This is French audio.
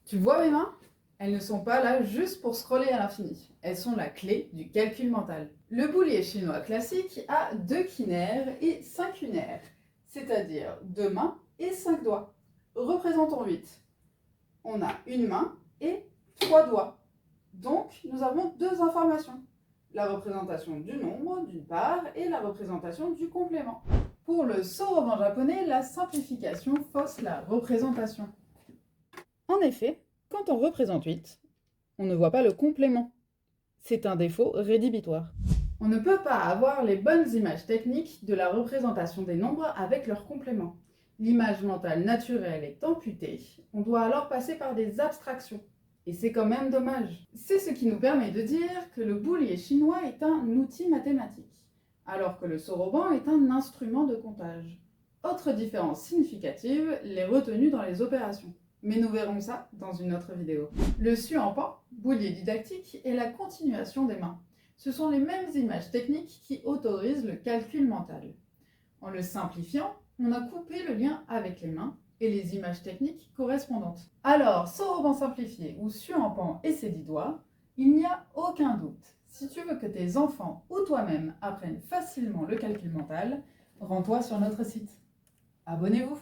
Tu vois mes mains? Elles ne sont pas là juste pour scroller à l'infini. Elles sont la clé du calcul mental. Le boulier chinois classique a 2 quinaires et 5 lunaires, c'est-à-dire 2 mains et 5 doigts. Représentons 8. On a une main et 3 doigts. Donc, nous avons 2 informations. La représentation du nombre, d'une part, et la représentation du complément. Pour le soroban japonais, la simplification fausse la représentation. En effet, quand on représente 8, on ne voit pas le complément. C'est un défaut rédhibitoire. On ne peut pas avoir les bonnes images techniques de la représentation des nombres avec leurs compléments. L'image mentale naturelle est amputée, on doit alors passer par des abstractions. Et c'est quand même dommage. C'est ce qui nous permet de dire que le boulier chinois est un outil mathématique, alors que le soroban est un instrument de comptage. Autre différence significative, les retenues dans les opérations. Mais nous verrons ça dans une autre vidéo. Le suampan, boulier didactique, est la continuation des mains. Ce sont les mêmes images techniques qui autorisent le calcul mental. En le simplifiant, on a coupé le lien avec les mains et les images techniques correspondantes. Alors, soroban simplifié ou suampan et ses 10 doigts, il n'y a aucun doute. Si tu veux que tes enfants ou toi-même apprennent facilement le calcul mental, rends-toi sur notre site. Abonnez-vous!